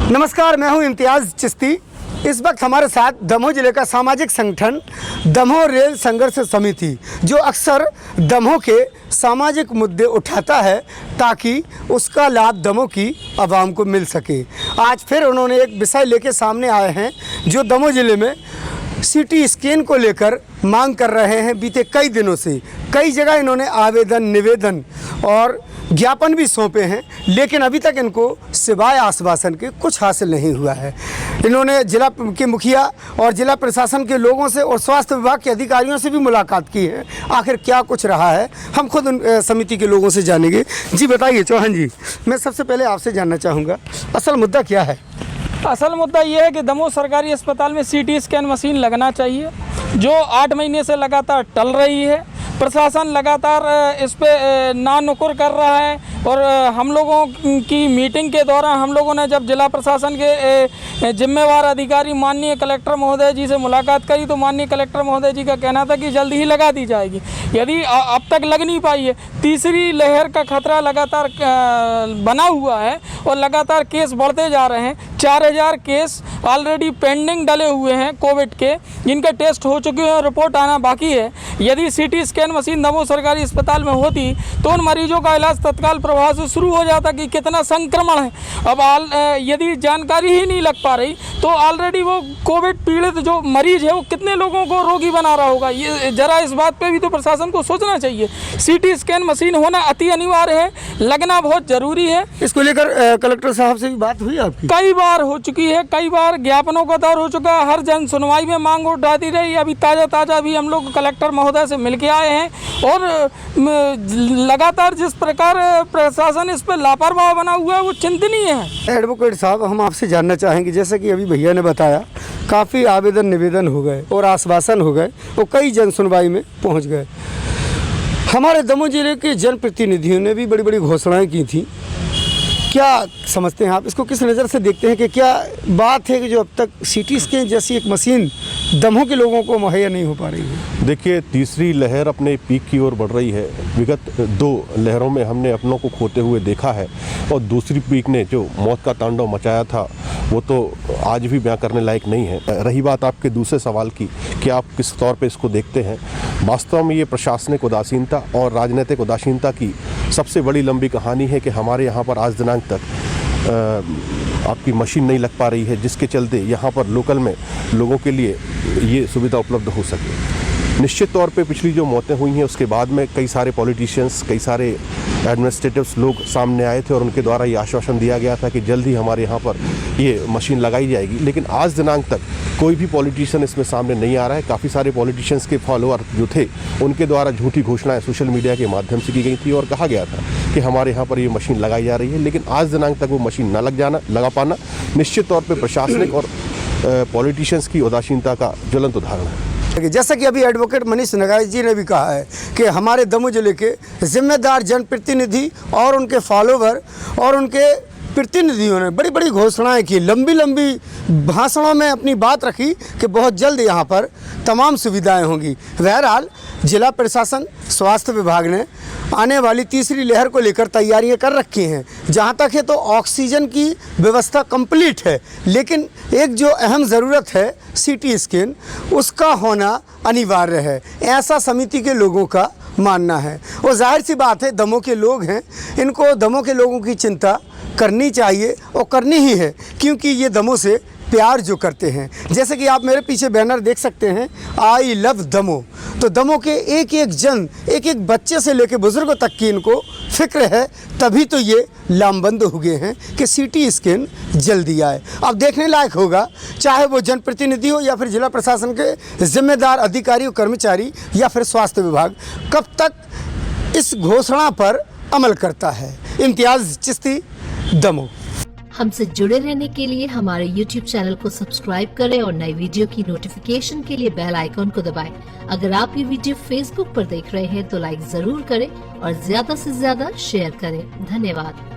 नमस्कार, मैं हूं इम्तियाज़ चिश्ती। इस वक्त हमारे साथ दमोह जिले का सामाजिक संगठन दमोह रेल संघर्ष समिति, जो अक्सर दमोह के सामाजिक मुद्दे उठाता है ताकि उसका लाभ दमोह की आवाम को मिल सके। आज फिर उन्होंने एक विषय लेके सामने आए हैं जो दमोह जिले में सीटी स्कैन को लेकर मांग कर रहे हैं। बीते कई दिनों से कई जगह इन्होंने आवेदन, निवेदन और ज्ञापन भी सौंपे हैं, लेकिन अभी तक इनको सिवाय आश्वासन के कुछ हासिल नहीं हुआ है। इन्होंने जिला के मुखिया और जिला प्रशासन के लोगों से और स्वास्थ्य विभाग के अधिकारियों से भी मुलाकात की है। आखिर क्या कुछ रहा है, हम खुद उन समिति के लोगों से जानेंगे। जी बताइए चौहान जी, मैं सबसे पहले आपसे जानना चाहूँगा असल मुद्दा क्या है? असल मुद्दा ये है कि दमोह सरकारी अस्पताल में सीटी स्कैन मशीन लगना चाहिए, जो 8 महीने से लगातार टल रही है। प्रशासन लगातार इस पे नानुकुर कर रहा है और हम लोगों की मीटिंग के दौरान हम लोगों ने जब जिला प्रशासन के जिम्मेवार अधिकारी माननीय कलेक्टर महोदय जी से मुलाकात करी तो माननीय कलेक्टर महोदय जी का कहना था कि जल्द ही लगा दी जाएगी। यदि अब तक लग नहीं पाई है, तीसरी लहर का खतरा लगातार बना हुआ है और लगातार केस बढ़ते जा रहे हैं। 4000 केस ऑलरेडी पेंडिंग डले हुए हैं कोविड के, जिनके टेस्ट हो चुके हैं और रिपोर्ट आना बाकी है। यदि सीटी स्कैन मशीन दमोह सरकारी अस्पताल में होती तो उन मरीजों का इलाज तत्काल प्रभाव से शुरू हो जाता कि कितना संक्रमण है। अब यदि जानकारी ही नहीं लग पा रही तो ऑलरेडी वो कोविड पीड़ित जो मरीज है वो कितने लोगों को रोगी बना रहा होगा। ये जरा इस बात पे भी तो प्रशासन को सोचना चाहिए। सीटी स्कैन मशीन होना अति अनिवार्य है, लगना बहुत जरूरी है। इसको लेकर कलेक्टर साहब से भी बात हुई आपकी? कई बार हो चुकी है, कई बार ज्ञापनों का दौर हो चुका है, हर जन सुनवाई में मांग उठाती रही। अभी ताज़ा भी हम लोग कलेक्टर महोदय से मिल के आए हैं और लगातार जिस प्रकार प्रशासन इस पर लापरवाह बना हुआ है वो चिंतनीय है। एडवोकेट साहब, हम आपसे जानना चाहेंगे, जैसे कि अभी भैया ने बताया काफ़ी आवेदन निवेदन हो गए और आश्वासन हो गए और कई जन सुनवाई में पहुंच गए। हमारे दमोह जिले के जनप्रतिनिधियों ने भी बड़ी बड़ी घोषणाएं की थी। क्या समझते हैं आप, इसको किस नज़र से देखते हैं कि क्या बात है कि जो अब तक सीटी स्कैन जैसी एक मशीन दमोह के लोगों को मुहैया नहीं हो पा रही है? देखिए, तीसरी लहर अपने पीक की ओर बढ़ रही है। विगत 2 लहरों में हमने अपनों को खोते हुए देखा है और दूसरी पीक ने जो मौत का तांडव मचाया था वो तो आज भी बयां करने लायक नहीं है। रही बात आपके दूसरे सवाल की कि आप किस तौर पे इसको देखते हैं, वास्तव में ये प्रशासनिक उदासीनता और राजनीतिक उदासीनता की सबसे बड़ी लंबी कहानी है कि हमारे यहाँ पर आज दिनांक तक आपकी मशीन नहीं लग पा रही है, जिसके चलते यहाँ पर लोकल में लोगों के लिए ये सुविधा उपलब्ध हो सके। निश्चित तौर पे पिछली जो मौतें हुई हैं उसके बाद में कई सारे पॉलिटिशियंस, कई सारे एडमिनिस्ट्रेटिव्स लोग सामने आए थे और उनके द्वारा ये आश्वासन दिया गया था कि जल्द ही हमारे यहाँ पर ये मशीन लगाई जाएगी, लेकिन आज दिनांक तक कोई भी पॉलिटिशियन इसमें सामने नहीं आ रहा है। काफ़ी सारे पॉलिटिशियंस के फॉलोअर जो थे उनके द्वारा झूठी घोषणाएं सोशल मीडिया के माध्यम से की गई थी और कहा गया था कि हमारे यहाँ पर ये मशीन लगाई जा रही है, लेकिन आज दिनांक तक वो मशीन न लगा पाना निश्चित तौर पर प्रशासनिक और पॉलिटिशियंस की उदासीनता का ज्वलंत उदाहरण है। जैसा कि अभी एडवोकेट मनीष नगाई जी ने भी कहा है कि हमारे दमोह जिले के जिम्मेदार जनप्रतिनिधि और उनके फॉलोवर और उनके प्रतिनिधियों ने बड़ी बड़ी घोषणाएं की, लंबी भाषणों में अपनी बात रखी कि बहुत जल्द यहाँ पर तमाम सुविधाएं होंगी। बहरहाल जिला प्रशासन, स्वास्थ्य विभाग ने आने वाली तीसरी लहर को लेकर तैयारियां कर रखी हैं। जहाँ तक है तो ऑक्सीजन की व्यवस्था कंप्लीट है, लेकिन एक जो अहम ज़रूरत है सीटी स्कैन, उसका होना अनिवार्य है, ऐसा समिति के लोगों का मानना है। और जाहिर सी बात है, दमोह के लोग हैं, इनको दमोह के लोगों की चिंता करनी चाहिए और करनी ही है, क्योंकि ये दमोह से प्यार जो करते हैं। जैसे कि आप मेरे पीछे बैनर देख सकते हैं, आई लव दमोह। तो दमोह के एक जन, एक बच्चे से लेकर बुजुर्गों तक की इनको फिक्र है, तभी तो ये लामबंद हो गए हैं कि सीटी स्कैन जल्दी आए। अब देखने लायक होगा, चाहे वो जनप्रतिनिधि हो या फिर जिला प्रशासन के जिम्मेदार अधिकारी कर्मचारी या फिर स्वास्थ्य विभाग, कब तक इस घोषणा पर अमल करता है। इम्तियाज़ चिश्ती, दमोह। हमसे जुड़े रहने के लिए हमारे YouTube चैनल को सब्सक्राइब करें और नई वीडियो की नोटिफिकेशन के लिए बेल आइकॉन को दबाएं। अगर आप ये वीडियो Facebook पर देख रहे हैं तो लाइक जरूर करें और ज्यादा से ज्यादा शेयर करें। धन्यवाद।